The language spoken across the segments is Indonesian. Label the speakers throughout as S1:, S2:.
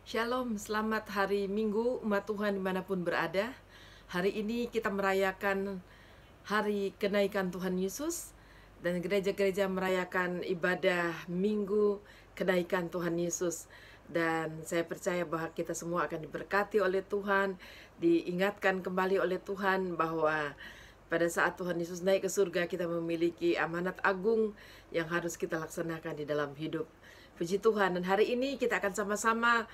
S1: Shalom, selamat hari Minggu umat Tuhan dimanapun berada. Hari ini kita merayakan hari kenaikan Tuhan Yesus, dan gereja-gereja merayakan ibadah Minggu kenaikan Tuhan Yesus. Dan saya percaya bahwa kita semua akan diberkati oleh Tuhan, diingatkan kembali oleh Tuhan bahwa pada saat Tuhan Yesus naik ke surga, kita memiliki amanat agung yang harus kita laksanakan di dalam hidup. Puji Tuhan, dan hari ini kita akan sama-sama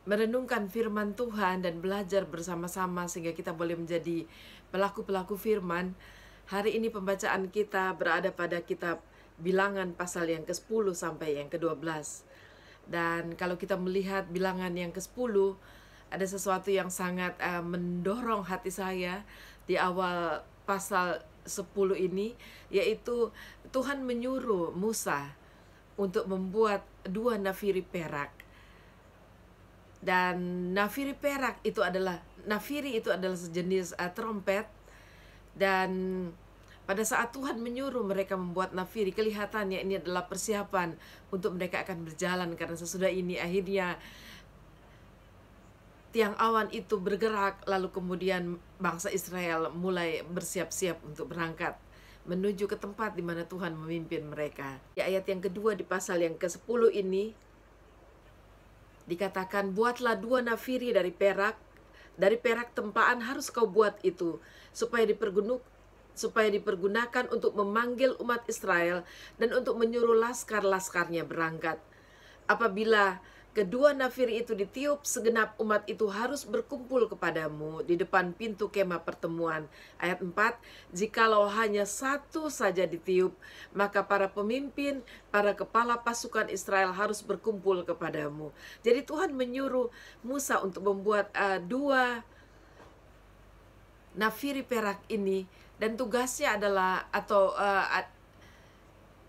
S1: merenungkan firman Tuhan dan belajar bersama-sama sehingga kita boleh menjadi pelaku-pelaku firman. Hari ini pembacaan kita berada pada kitab Bilangan pasal yang ke-10 sampai yang ke-12. Dan kalau kita melihat Bilangan yang ke-10, ada sesuatu yang sangat mendorong hati saya di awal pasal 10 ini, yaitu Tuhan menyuruh Musa untuk membuat 2 nafiri perak. Dan nafiri itu adalah sejenis trompet. Dan pada saat Tuhan menyuruh mereka membuat nafiri, kelihatannya ini adalah persiapan untuk mereka akan berjalan, karena sesudah ini akhirnya tiang awan itu bergerak, lalu kemudian bangsa Israel mulai bersiap-siap untuk berangkat menuju ke tempat di mana Tuhan memimpin mereka. Di ayat yang kedua di pasal yang ke-10 ini dikatakan, buatlah 2 nafiri dari perak tempaan harus kau buat itu, supaya dipergunakan untuk memanggil umat Israel dan untuk menyuruh laskar-laskarnya berangkat. Apabila kedua nafiri itu ditiup, segenap umat itu harus berkumpul kepadamu di depan pintu kemah pertemuan. Ayat 4, jikalau hanya satu saja ditiup, maka para pemimpin, para kepala pasukan Israel harus berkumpul kepadamu. Jadi Tuhan menyuruh Musa untuk membuat 2 nafiri perak ini, dan tugasnya adalah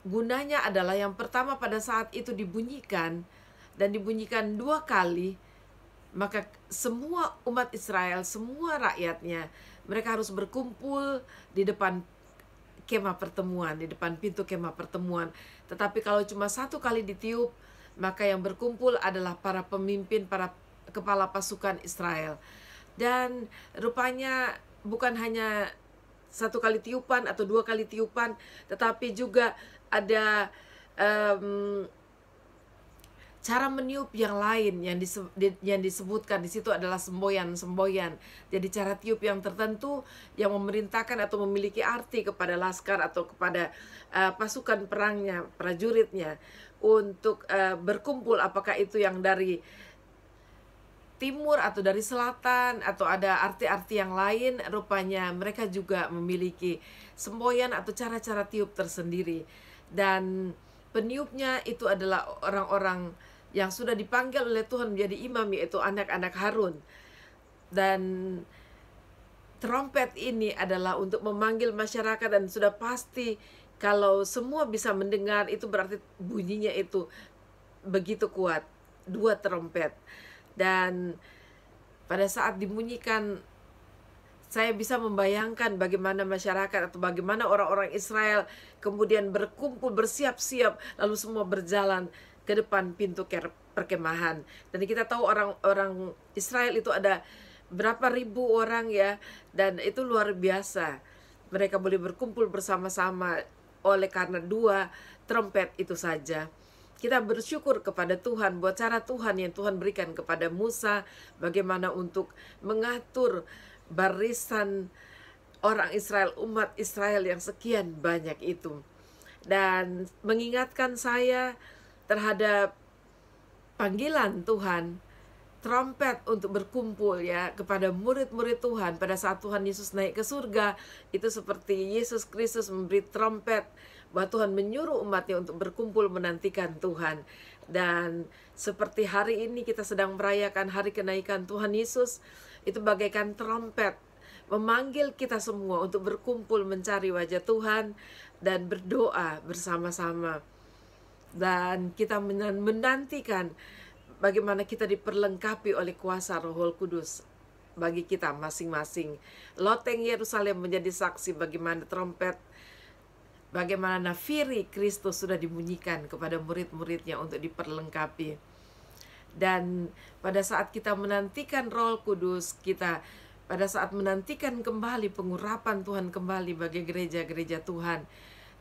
S1: gunanya adalah yang pertama, pada saat itu dibunyikan 2 kali, maka semua umat Israel, semua rakyatnya, mereka harus berkumpul di depan kemah pertemuan, di depan pintu kemah pertemuan. Tetapi kalau cuma 1 kali ditiup, maka yang berkumpul adalah para pemimpin, para kepala pasukan Israel. Dan rupanya bukan hanya 1 kali tiupan atau 2 kali tiupan, tetapi juga ada cara meniup yang lain yang disebutkan di situ adalah semboyan. Jadi cara tiup yang tertentu yang memerintahkan atau memiliki arti kepada laskar atau kepada pasukan perangnya, prajuritnya, untuk berkumpul, apakah itu yang dari timur atau dari selatan atau ada arti-arti yang lain. Rupanya mereka juga memiliki semboyan atau cara-cara tiup tersendiri. Dan peniupnya itu adalah orang-orang yang sudah dipanggil oleh Tuhan menjadi imam, yaitu anak-anak Harun. Dan trompet ini adalah untuk memanggil masyarakat, dan sudah pasti kalau semua bisa mendengar, itu berarti bunyinya itu begitu kuat, 2 trompet. Dan pada saat dibunyikan, saya bisa membayangkan bagaimana masyarakat atau bagaimana orang-orang Israel kemudian berkumpul, bersiap-siap, lalu semua berjalan ke depan pintu perkemahan. Dan kita tahu orang Israel itu ada berapa ribu orang ya, dan itu luar biasa. Mereka boleh berkumpul bersama-sama oleh karena 2 trompet itu saja. Kita bersyukur kepada Tuhan buat cara Tuhan yang Tuhan berikan kepada Musa, bagaimana untuk mengatur barisan orang Israel, umat Israel yang sekian banyak itu. Dan mengingatkan saya terhadap panggilan Tuhan, trompet untuk berkumpul ya kepada murid-murid Tuhan pada saat Tuhan Yesus naik ke surga. Itu seperti Yesus Kristus memberi trompet bahwa Tuhan menyuruh umatnya untuk berkumpul menantikan Tuhan. Dan seperti hari ini kita sedang merayakan hari kenaikan Tuhan Yesus, itu bagaikan trompet memanggil kita semua untuk berkumpul mencari wajah Tuhan dan berdoa bersama-sama. Dan kita menantikan bagaimana kita diperlengkapi oleh kuasa Roh Kudus bagi kita masing-masing. Loteng Yerusalem menjadi saksi bagaimana trompet, bagaimana nafiri Kristus sudah dibunyikan kepada murid-muridnya untuk diperlengkapi. Dan pada saat kita menantikan Roh Kudus, kita pada saat menantikan kembali pengurapan Tuhan kembali bagi gereja-gereja Tuhan,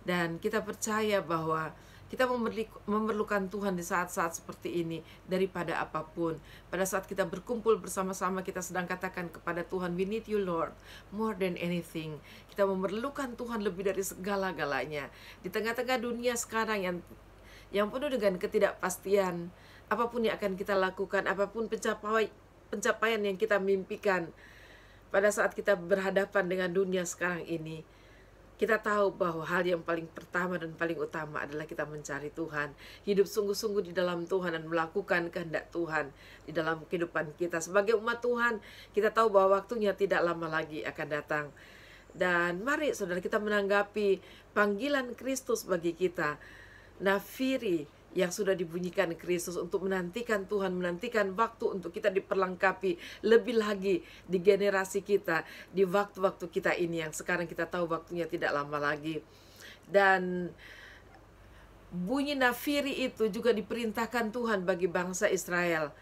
S1: dan kita percaya bahwa kita memerlukan Tuhan di saat-saat seperti ini daripada apapun. Pada saat kita berkumpul bersama-sama, kita sedang katakan kepada Tuhan, we need you Lord, more than anything. Kita memerlukan Tuhan lebih dari segala-galanya. Di tengah-tengah dunia sekarang yang penuh dengan ketidakpastian, apapun yang akan kita lakukan, apapun pencapaian yang kita mimpikan, pada saat kita berhadapan dengan dunia sekarang ini, kita tahu bahwa hal yang paling pertama dan paling utama adalah kita mencari Tuhan, hidup sungguh-sungguh di dalam Tuhan dan melakukan kehendak Tuhan di dalam kehidupan kita. Sebagai umat Tuhan, kita tahu bahwa waktunya tidak lama lagi akan datang. Dan mari saudara kita menanggapi panggilan Kristus bagi kita, nafiri yang sudah dibunyikan Kristus untuk menantikan Tuhan, menantikan waktu untuk kita diperlengkapi lebih lagi di generasi kita, di waktu-waktu kita ini yang sekarang kita tahu waktunya tidak lama lagi. Dan bunyi nafiri itu juga diperintahkan Tuhan bagi bangsa Israel.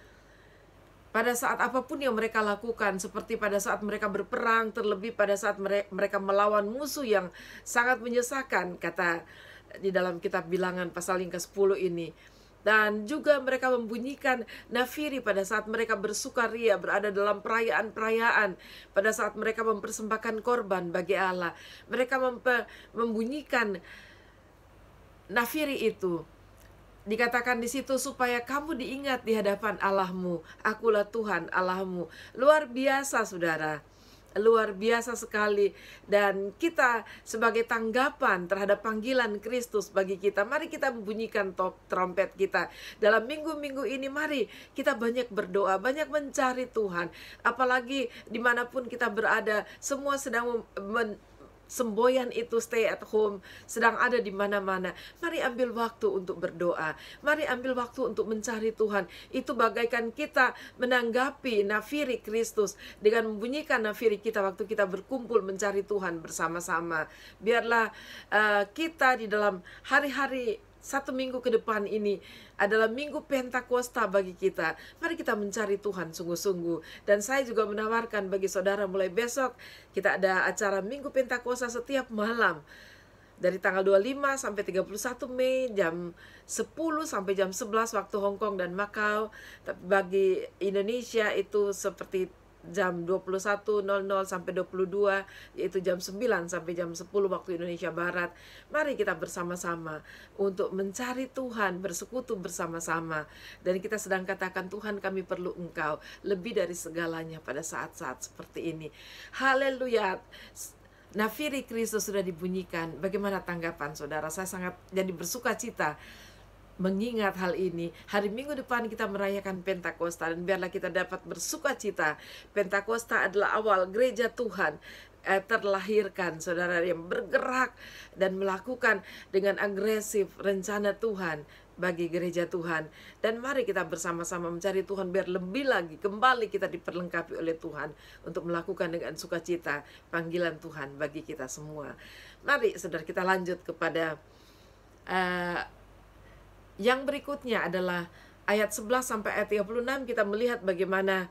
S1: Pada saat apapun yang mereka lakukan, seperti pada saat mereka berperang, terlebih pada saat mereka melawan musuh yang sangat menyesakan, kata di dalam kitab Bilangan pasal yang ke-10 ini. Dan juga mereka membunyikan nafiri pada saat mereka bersukaria, berada dalam perayaan-perayaan, pada saat mereka mempersembahkan korban bagi Allah. Mereka membunyikan nafiri itu. Dikatakan di situ, supaya kamu diingat di hadapan Allahmu, akulah Tuhan Allahmu. Luar biasa saudara, luar biasa sekali. Dan kita sebagai tanggapan terhadap panggilan Kristus bagi kita, mari kita membunyikan trompet kita. Dalam minggu-minggu ini mari kita banyak berdoa, banyak mencari Tuhan. Apalagi dimanapun kita berada, semua sedang semboyan itu stay at home, sedang ada di mana-mana. Mari ambil waktu untuk berdoa. Mari ambil waktu untuk mencari Tuhan. Itu bagaikan kita menanggapi nafiri Kristus dengan membunyikan nafiri kita waktu kita berkumpul mencari Tuhan bersama-sama. Biarlah kita di dalam hari-hari 1 minggu ke depan ini adalah minggu Pentakosta bagi kita. Mari kita mencari Tuhan sungguh-sungguh. Dan saya juga menawarkan bagi saudara, mulai besok kita ada acara Minggu Pentakosta setiap malam. Dari tanggal 25 sampai 31 Mei jam 10 sampai jam 11 waktu Hong Kong dan Macau. Tapi bagi Indonesia itu seperti jam 21.00 sampai 22, yaitu jam 9 sampai jam 10 waktu Indonesia Barat. Mari kita bersama-sama untuk mencari Tuhan, bersekutu bersama-sama. Dan kita sedang katakan, Tuhan kami perlu Engkau lebih dari segalanya pada saat-saat seperti ini. Haleluya. Nafiri Kristus sudah dibunyikan. Bagaimana tanggapan saudara? Saya sangat jadi bersuka cita mengingat hal ini. Hari Minggu depan kita merayakan Pentakosta, dan biarlah kita dapat bersuka cita. Pentakosta adalah awal gereja Tuhan terlahirkan, saudara, yang bergerak dan melakukan dengan agresif rencana Tuhan bagi gereja Tuhan. Dan mari kita bersama-sama mencari Tuhan biar lebih lagi kembali kita diperlengkapi oleh Tuhan untuk melakukan dengan sukacita panggilan Tuhan bagi kita semua. Mari saudara kita lanjut kepada yang berikutnya adalah ayat 11 sampai ayat 36. Kita melihat bagaimana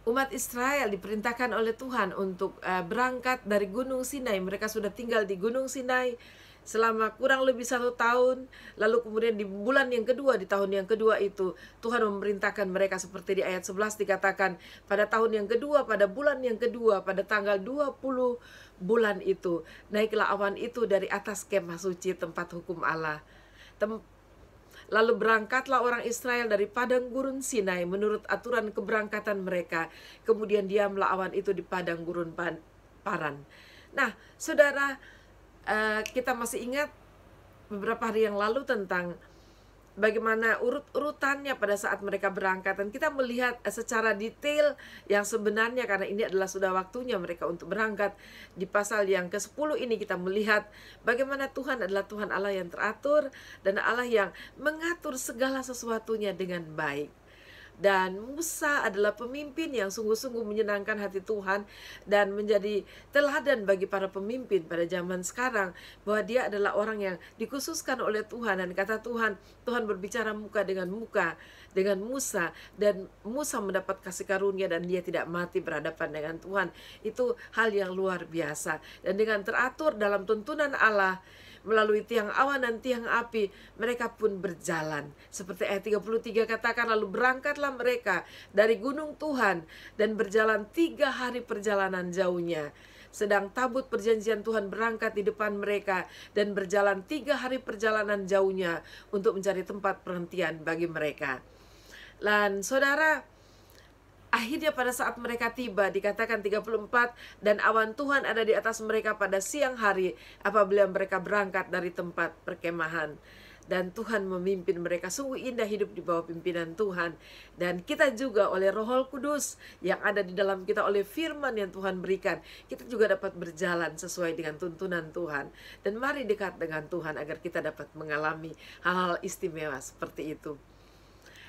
S1: umat Israel diperintahkan oleh Tuhan untuk berangkat dari Gunung Sinai. Mereka sudah tinggal di Gunung Sinai selama kurang lebih 1 tahun. Lalu kemudian di bulan yang kedua, di tahun yang kedua itu, Tuhan memerintahkan mereka seperti di ayat 11 dikatakan, pada tahun yang kedua, pada bulan yang kedua, pada tanggal 20 bulan itu, naiklah awan itu dari atas kemah suci tempat hukum Allah. Lalu berangkatlah orang Israel dari padang gurun Sinai menurut aturan keberangkatan mereka. Kemudian diamlah awan itu di padang gurun Paran. Nah, saudara, kita masih ingat beberapa hari yang lalu tentang bagaimana urut-urutannya pada saat mereka berangkat. Dan kita melihat secara detail yang sebenarnya, karena ini adalah sudah waktunya mereka untuk berangkat. Di pasal yang ke-10 ini kita melihat bagaimana Tuhan adalah Tuhan Allah yang teratur dan Allah yang mengatur segala sesuatunya dengan baik. Dan Musa adalah pemimpin yang sungguh-sungguh menyenangkan hati Tuhan dan menjadi teladan bagi para pemimpin pada zaman sekarang, bahwa dia adalah orang yang dikhususkan oleh Tuhan. Dan kata Tuhan, Tuhan berbicara muka dengan Musa, dan Musa mendapat kasih karunia dan dia tidak mati berhadapan dengan Tuhan. Itu hal yang luar biasa. Dan dengan teratur dalam tuntunan Allah melalui tiang awan dan tiang api, mereka pun berjalan. Seperti ayat 33 katakan, lalu berangkatlah mereka dari gunung Tuhan dan berjalan 3 hari perjalanan jauhnya. Sedang tabut perjanjian Tuhan berangkat di depan mereka dan berjalan 3 hari perjalanan jauhnya untuk mencari tempat perhentian bagi mereka. Dan saudara, akhirnya pada saat mereka tiba, dikatakan 34, dan awan Tuhan ada di atas mereka pada siang hari apabila mereka berangkat dari tempat perkemahan. Dan Tuhan memimpin mereka. Sungguh indah hidup di bawah pimpinan Tuhan. Dan kita juga oleh Roh Kudus yang ada di dalam kita, oleh firman yang Tuhan berikan, kita juga dapat berjalan sesuai dengan tuntunan Tuhan. Dan mari dekat dengan Tuhan agar kita dapat mengalami hal-hal istimewa seperti itu.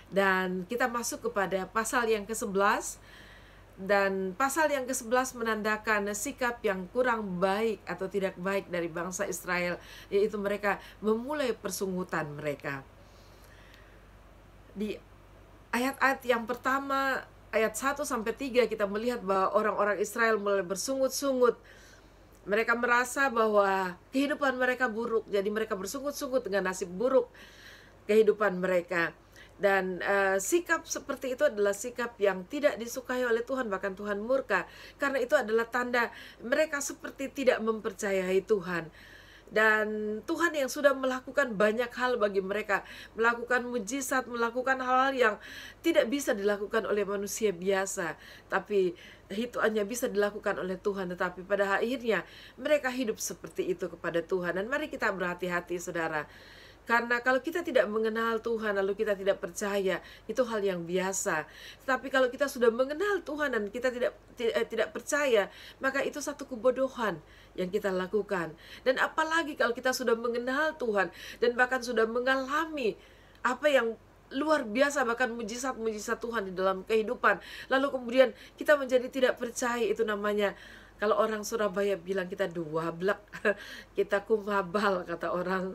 S1: Dan kita masuk kepada pasal yang ke-11. Dan pasal yang ke-11 menandakan sikap yang kurang baik atau tidak baik dari bangsa Israel, yaitu mereka memulai persungutan mereka. Di ayat-ayat yang pertama, ayat 1-3, kita melihat bahwa orang-orang Israel mulai bersungut-sungut. Mereka merasa bahwa kehidupan mereka buruk, jadi mereka bersungut-sungut dengan nasib buruk kehidupan mereka. Dan sikap seperti itu adalah sikap yang tidak disukai oleh Tuhan, bahkan Tuhan murka. Karena itu adalah tanda mereka seperti tidak mempercayai Tuhan. Dan Tuhan yang sudah melakukan banyak hal bagi mereka, melakukan mujizat, melakukan hal-hal yang tidak bisa dilakukan oleh manusia biasa, tapi itu hanya bisa dilakukan oleh Tuhan. Tetapi pada akhirnya mereka hidup seperti itu kepada Tuhan. Dan mari kita berhati-hati, saudara. Karena kalau kita tidak mengenal Tuhan lalu kita tidak percaya, itu hal yang biasa. Tetapi kalau kita sudah mengenal Tuhan dan kita tidak percaya, maka itu satu kebodohan yang kita lakukan. Dan apalagi kalau kita sudah mengenal Tuhan dan bahkan sudah mengalami apa yang luar biasa, bahkan mujizat-mujizat Tuhan di dalam kehidupan, lalu kemudian kita menjadi tidak percaya, itu namanya, kalau orang Surabaya bilang, kita duablek, kita kumabal, kata orang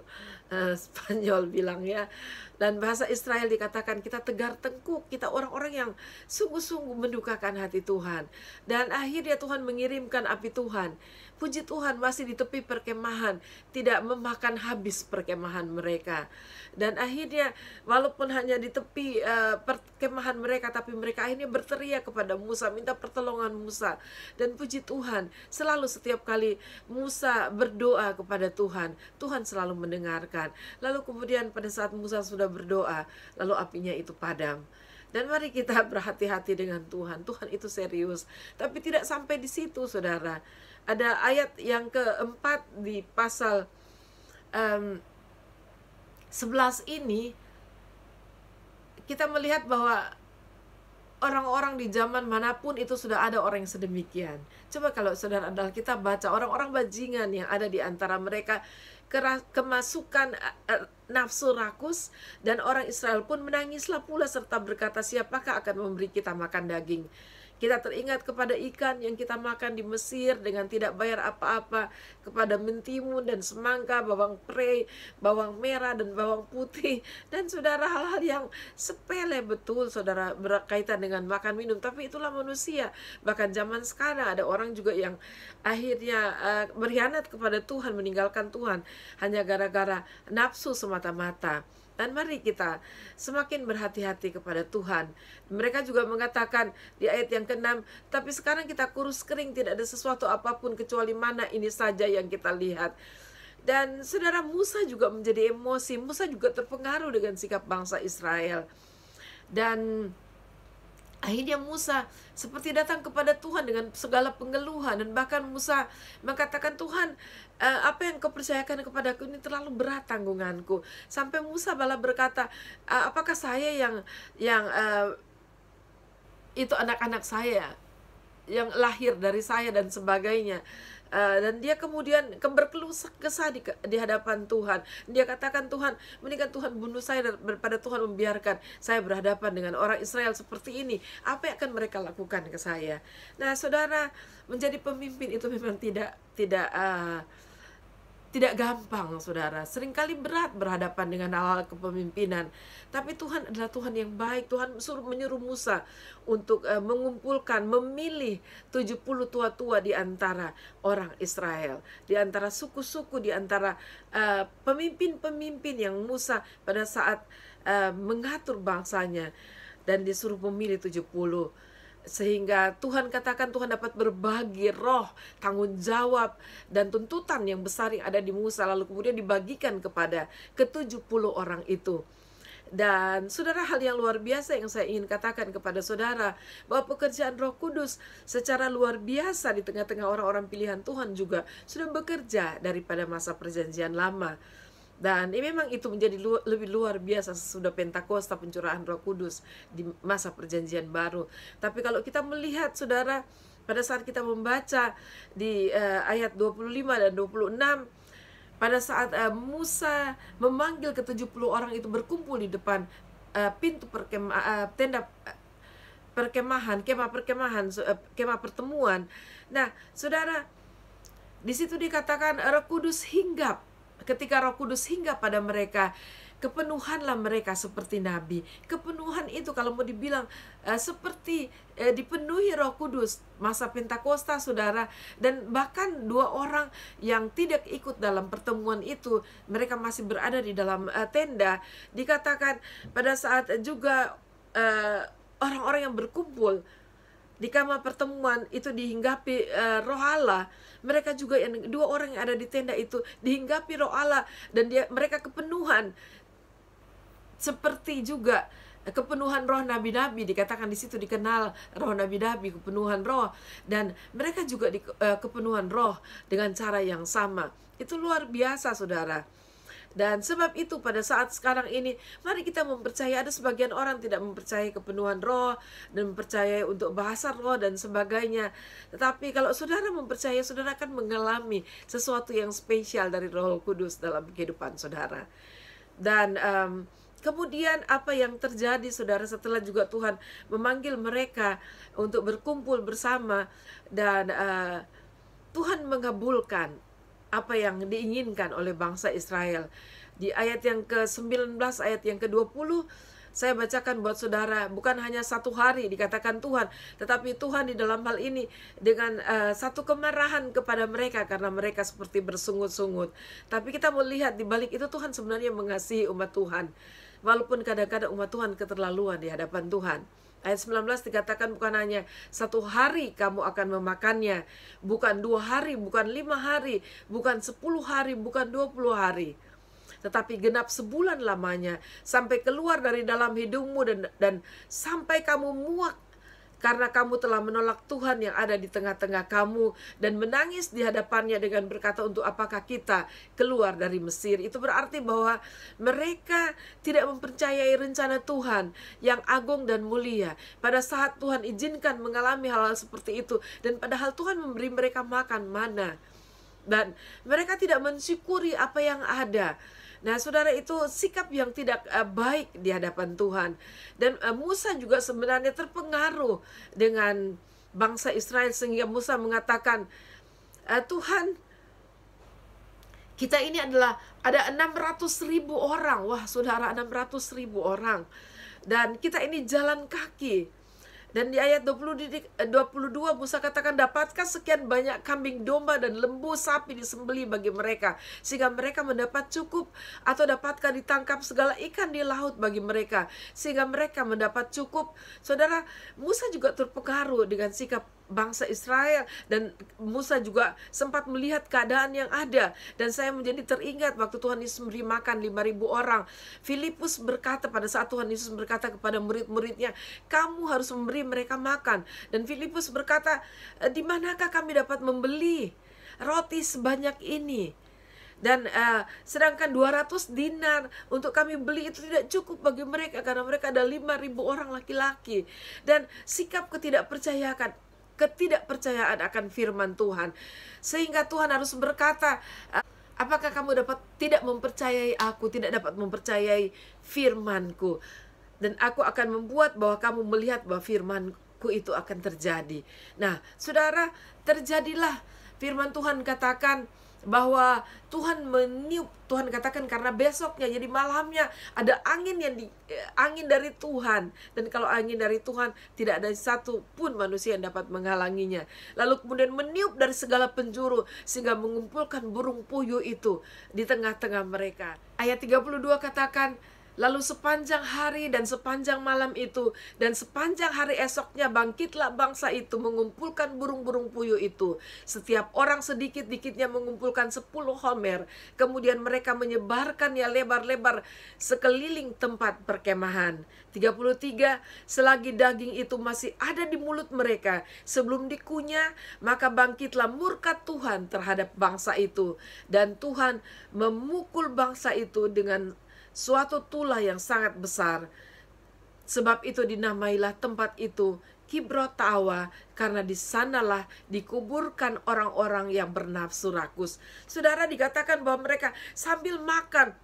S1: Spanyol bilang ya. Dan bahasa Israel dikatakan kita tegar tengkuk, kita orang-orang yang sungguh-sungguh mendukakan hati Tuhan. Dan akhirnya Tuhan mengirimkan api Tuhan. Puji Tuhan, masih di tepi perkemahan, tidak memakan habis perkemahan mereka. Dan akhirnya walaupun hanya di tepi perkemahan mereka, tapi mereka akhirnya berteriak kepada Musa, minta pertolongan Musa. Dan puji Tuhan, selalu setiap kali Musa berdoa kepada Tuhan, Tuhan selalu mendengarkan. Lalu kemudian pada saat Musa sudah berdoa, lalu apinya itu padam. Dan mari kita berhati-hati dengan Tuhan. Tuhan itu serius. Tapi tidak sampai di situ, saudara. Ada ayat yang keempat di pasal 11 ini, kita melihat bahwa orang-orang di zaman manapun itu sudah ada orang yang sedemikian. Coba kalau saudara adalah kita baca orang-orang bajingan yang ada di antara mereka, kemasukan nafsu rakus, dan orang Israel pun menangislah pula serta berkata, siapakah akan memberi kita makan daging? Kita teringat kepada ikan yang kita makan di Mesir dengan tidak bayar apa-apa, kepada mentimun dan semangka, bawang prei, bawang merah dan bawang putih. Dan saudara, hal-hal yang sepele betul, saudara, berkaitan dengan makan minum. Tapi itulah manusia. Bahkan zaman sekarang ada orang juga yang akhirnya berkhianat kepada Tuhan, meninggalkan Tuhan hanya gara-gara nafsu semata-mata. Dan mari kita semakin berhati-hati kepada Tuhan. Mereka juga mengatakan di ayat yang ke-6, tapi sekarang kita kurus kering, tidak ada sesuatu apapun kecuali mana ini saja yang kita lihat. Dan saudara, Musa juga menjadi emosi. Musa juga terpengaruh dengan sikap bangsa Israel. Dan akhirnya Musa seperti datang kepada Tuhan dengan segala pengeluhan. Dan bahkan Musa mengatakan, Tuhan, apa yang kau percayakan kepadaku ini terlalu berat tanggunganku. Sampai Musa malah berkata, apakah saya yang itu anak-anak saya yang lahir dari saya dan sebagainya, Dan dia kemudian berkeluh kesah di hadapan Tuhan. Dia katakan, Tuhan, mendingan Tuhan bunuh saya daripada Tuhan membiarkan saya berhadapan dengan orang Israel seperti ini. Apa yang akan mereka lakukan ke saya? Nah, saudara, menjadi pemimpin itu memang tidak gampang, saudara. Seringkali berat berhadapan dengan hal-hal kepemimpinan. Tapi Tuhan adalah Tuhan yang baik. Tuhan menyuruh Musa untuk mengumpulkan, memilih 70 tua-tua di antara orang Israel. Di antara suku-suku, di antara pemimpin-pemimpin yang Musa pada saat mengatur bangsanya. Dan disuruh memilih 70. Sehingga Tuhan katakan Tuhan dapat berbagi roh, tanggung jawab, dan tuntutan yang besar yang ada di Musa, lalu kemudian dibagikan kepada ke-70 orang itu. Dan saudara, hal yang luar biasa yang saya ingin katakan kepada saudara, bahwa pekerjaan Roh Kudus secara luar biasa di tengah-tengah orang-orang pilihan Tuhan juga sudah bekerja daripada masa perjanjian lama. Dan memang itu menjadi lebih luar biasa sesudah Pentakosta, pencurahan Roh Kudus di masa perjanjian baru. Tapi kalau kita melihat, saudara, pada saat kita membaca di ayat 25 dan 26, pada saat Musa memanggil ke-70 orang itu berkumpul di depan pintu tenda perkemahan, kemah pertemuan. Nah, saudara, di situ dikatakan Roh Kudus hinggap. Ketika Roh Kudus hinggap pada mereka, kepenuhanlah mereka seperti nabi. Kepenuhan itu kalau mau dibilang seperti dipenuhi Roh Kudus masa Pentakosta, saudara. Dan bahkan 2 orang yang tidak ikut dalam pertemuan itu, mereka masih berada di dalam tenda. Dikatakan pada saat juga orang-orang yang berkumpul di kamar pertemuan itu dihinggapi Roh Allah. Mereka juga yang 2 orang yang ada di tenda itu dihinggapi Roh Allah, dan mereka kepenuhan seperti juga kepenuhan roh nabi-nabi. Dikatakan di situ dikenal roh nabi-nabi, kepenuhan roh, dan mereka juga kepenuhan roh dengan cara yang sama. Itu luar biasa, saudara. Dan sebab itu pada saat sekarang ini, mari kita mempercayai. Ada sebagian orang tidak mempercayai kepenuhan roh dan mempercayai untuk bahasa roh dan sebagainya. Tetapi kalau saudara mempercayai, saudara akan mengalami sesuatu yang spesial dari Roh Kudus dalam kehidupan saudara. Dan kemudian apa yang terjadi, saudara, setelah juga Tuhan memanggil mereka untuk berkumpul bersama, dan Tuhan mengabulkan apa yang diinginkan oleh bangsa Israel. Di ayat yang ke-19, ayat yang ke-20, saya bacakan buat saudara, bukan hanya 1 hari dikatakan Tuhan, tetapi Tuhan di dalam hal ini dengan satu kemarahan kepada mereka karena mereka seperti bersungut-sungut. Tapi kita melihat di balik itu Tuhan sebenarnya mengasihi umat Tuhan. Walaupun kadang-kadang umat Tuhan keterlaluan di hadapan Tuhan. Ayat 19 dikatakan bukan hanya 1 hari kamu akan memakannya, bukan 2 hari, bukan 5 hari, bukan 10 hari, bukan 20 hari, tetapi genap sebulan lamanya, sampai keluar dari dalam hidungmu dan sampai kamu muak karena kamu telah menolak Tuhan yang ada di tengah-tengah kamu dan menangis di hadapannya dengan berkata, untuk apakah kita keluar dari Mesir? Itu berarti bahwa mereka tidak mempercayai rencana Tuhan yang agung dan mulia. Pada saat Tuhan izinkan mengalami hal-hal seperti itu, dan padahal Tuhan memberi mereka makan mana, dan mereka tidak mensyukuri apa yang ada. Nah, saudara, itu sikap yang tidak baik di hadapan Tuhan. Dan Musa juga sebenarnya terpengaruh dengan bangsa Israel, sehingga Musa mengatakan, Tuhan, kita ini ada 600.000 orang. Wah, saudara, 600.000 orang. Dan kita ini jalan kaki. Dan di ayat 22 Musa katakan, dapatkah sekian banyak kambing domba dan lembu sapi disembelih bagi mereka, sehingga mereka mendapat cukup? Atau dapatkah ditangkap segala ikan di laut bagi mereka, sehingga mereka mendapat cukup? Saudara, Musa juga terpengaruh dengan sikap bangsa Israel, dan Musa juga sempat melihat keadaan yang ada. Dan saya menjadi teringat waktu Tuhan Yesus memberi makan 5.000 orang. Filipus berkata, pada saat Tuhan Yesus berkata kepada murid-muridnya, kamu harus memberi mereka makan. Dan Filipus berkata, di manakah kami dapat membeli roti sebanyak ini? Dan sedangkan 200 dinar untuk kami beli itu tidak cukup bagi mereka, karena mereka ada 5.000 orang laki-laki. Dan sikap ketidakpercayaan ketidakpercayaan akan firman Tuhan. Sehingga Tuhan harus berkata, apakah kamu tidak mempercayai aku, tidak dapat mempercayai firmanku? Dan aku akan membuat bahwa kamu melihat bahwa firmanku itu akan terjadi. Nah, saudara, terjadilah firman Tuhan katakan bahwa Tuhan meniup, Tuhan katakan karena besoknya, jadi malamnya ada angin angin dari Tuhan, dan kalau angin dari Tuhan tidak ada satu pun manusia yang dapat menghalanginya. Lalu kemudian meniup dari segala penjuru sehingga mengumpulkan burung puyuh itu di tengah-tengah mereka. Ayat 32 katakan, lalu sepanjang hari dan sepanjang malam itu dan sepanjang hari esoknya bangkitlah bangsa itu mengumpulkan burung-burung puyuh itu. Setiap orang sedikit-dikitnya mengumpulkan 10 homer. Kemudian mereka menyebarkannya lebar-lebar sekeliling tempat perkemahan. 33, selagi daging itu masih ada di mulut mereka sebelum dikunyah, maka bangkitlah murka Tuhan terhadap bangsa itu. Dan Tuhan memukul bangsa itu dengan suatu tulah yang sangat besar. Sebab itu dinamailah tempat itu Kibrot Tawa, karena di sanalah dikuburkan orang-orang yang bernafsu rakus. Saudara, dikatakan bahwa mereka sambil makan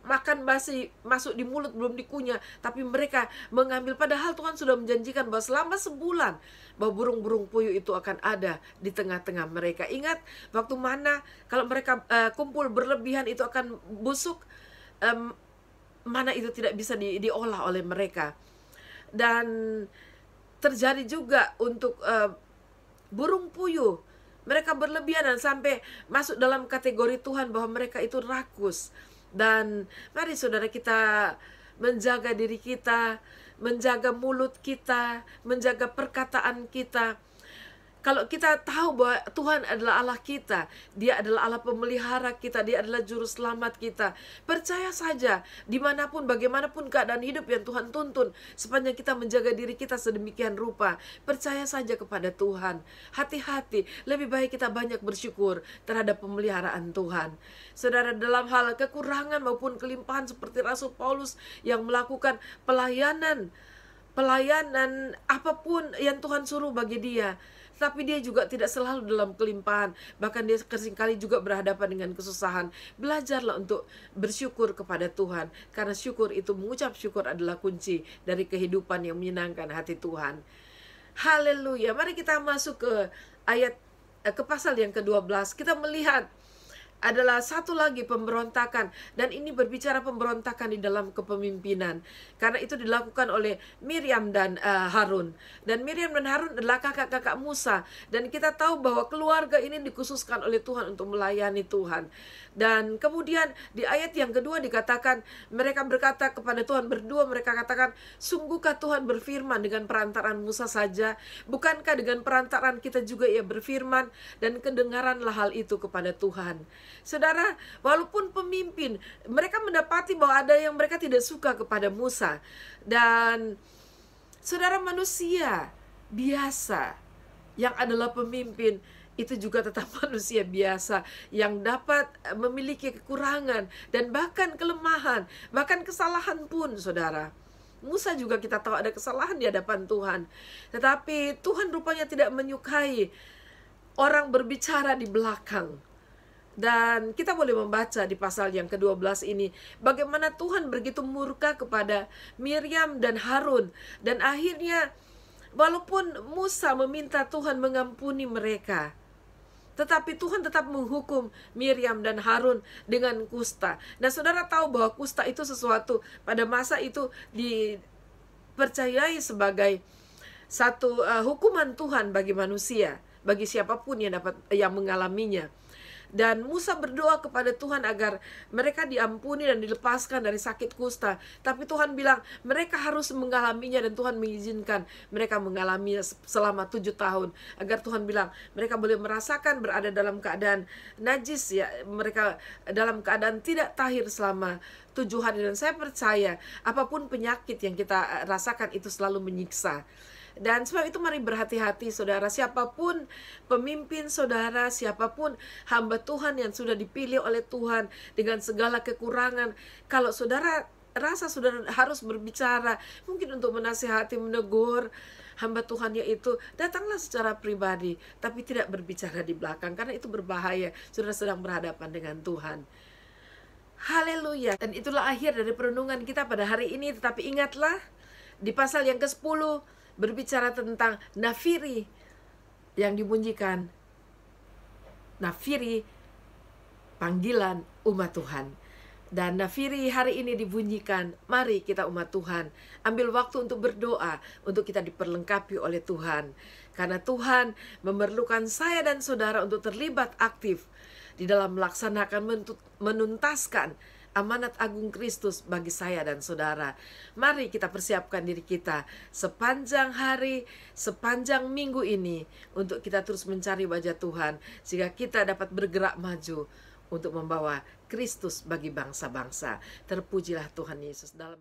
S1: masih masuk di mulut belum dikunyah, tapi mereka mengambil, padahal Tuhan sudah menjanjikan bahwa selama sebulan bahwa burung-burung puyuh itu akan ada di tengah-tengah mereka. Ingat waktu mana kalau mereka kumpul berlebihan itu akan busuk, mana itu tidak bisa diolah oleh mereka. Dan terjadi juga untuk burung puyuh, mereka berlebihan dan sampai masuk dalam kategori Tuhan bahwa mereka itu rakus. Dan mari saudara, kita menjaga diri kita, menjaga mulut kita, menjaga perkataan kita. Kalau kita tahu bahwa Tuhan adalah Allah kita, Dia adalah Allah pemelihara kita, Dia adalah juru selamat kita, percaya saja dimanapun, bagaimanapun keadaan hidup yang Tuhan tuntun, sepanjang kita menjaga diri kita sedemikian rupa, percaya saja kepada Tuhan. Hati-hati, lebih baik kita banyak bersyukur terhadap pemeliharaan Tuhan. Saudara, dalam hal kekurangan maupun kelimpahan seperti Rasul Paulus yang melakukan pelayanan apapun yang Tuhan suruh bagi dia, tapi dia juga tidak selalu dalam kelimpahan. Bahkan dia seringkali juga berhadapan dengan kesusahan. Belajarlah untuk bersyukur kepada Tuhan, karena syukur itu, mengucap syukur adalah kunci dari kehidupan yang menyenangkan hati Tuhan. Haleluya. Mari kita masuk ke ke pasal yang ke-12. Kita melihat adalah satu lagi pemberontakan, dan ini berbicara pemberontakan di dalam kepemimpinan, karena itu dilakukan oleh Miriam dan Harun. Dan Miriam dan Harun adalah kakak-kakak Musa, dan kita tahu bahwa keluarga ini dikhususkan oleh Tuhan untuk melayani Tuhan. Dan kemudian di ayat yang kedua dikatakan, mereka berkata kepada Tuhan berdua, mereka katakan, sungguhkah Tuhan berfirman dengan perantaraan Musa saja? Bukankah dengan perantaraan kita juga Ia berfirman? Dan kedengaranlah hal itu kepada Tuhan. Saudara, walaupun pemimpin, mereka mendapati bahwa ada yang mereka tidak suka kepada Musa. Dan saudara, manusia biasa yang adalah pemimpin itu juga tetap manusia biasa yang dapat memiliki kekurangan dan bahkan kelemahan, bahkan kesalahan pun, saudara. Musa juga kita tahu ada kesalahan di hadapan Tuhan. Tetapi Tuhan rupanya tidak menyukai orang berbicara di belakang. Dan kita boleh membaca di pasal yang ke-12 ini bagaimana Tuhan begitu murka kepada Miriam dan Harun. Dan akhirnya walaupun Musa meminta Tuhan mengampuni mereka, tetapi Tuhan tetap menghukum Miriam dan Harun dengan kusta. Dan saudara tahu bahwa kusta itu sesuatu pada masa itu dipercayai sebagai satu hukuman Tuhan bagi manusia, bagi siapapun yang mengalaminya. Dan Musa berdoa kepada Tuhan agar mereka diampuni dan dilepaskan dari sakit kusta. Tapi Tuhan bilang mereka harus mengalaminya, dan Tuhan mengizinkan mereka mengalaminya selama 7 tahun. Agar Tuhan bilang mereka boleh merasakan berada dalam keadaan najis, ya, mereka dalam keadaan tidak tahir selama 7 hari. Dan saya percaya apapun penyakit yang kita rasakan itu selalu menyiksa. Dan sebab itu mari berhati-hati saudara, siapapun pemimpin saudara, siapapun hamba Tuhan yang sudah dipilih oleh Tuhan dengan segala kekurangan, kalau saudara rasa sudah harus berbicara, mungkin untuk menasihati, menegur hamba Tuhan yaitu, datanglah secara pribadi, tapi tidak berbicara di belakang, karena itu berbahaya, saudara sedang berhadapan dengan Tuhan. Haleluya. Dan itulah akhir dari perenungan kita pada hari ini. Tetapi ingatlah, di pasal yang ke-10 berbicara tentang nafiri yang dibunyikan. Nafiri panggilan umat Tuhan. Dan nafiri hari ini dibunyikan, mari kita umat Tuhan ambil waktu untuk berdoa, untuk kita diperlengkapi oleh Tuhan. Karena Tuhan memerlukan saya dan saudara untuk terlibat aktif di dalam melaksanakan menuntaskan amanat agung Kristus bagi saya dan saudara. Mari kita persiapkan diri kita sepanjang hari, sepanjang minggu ini, untuk kita terus mencari wajah Tuhan, sehingga kita dapat bergerak maju untuk membawa Kristus bagi bangsa-bangsa. Terpujilah Tuhan Yesus dalam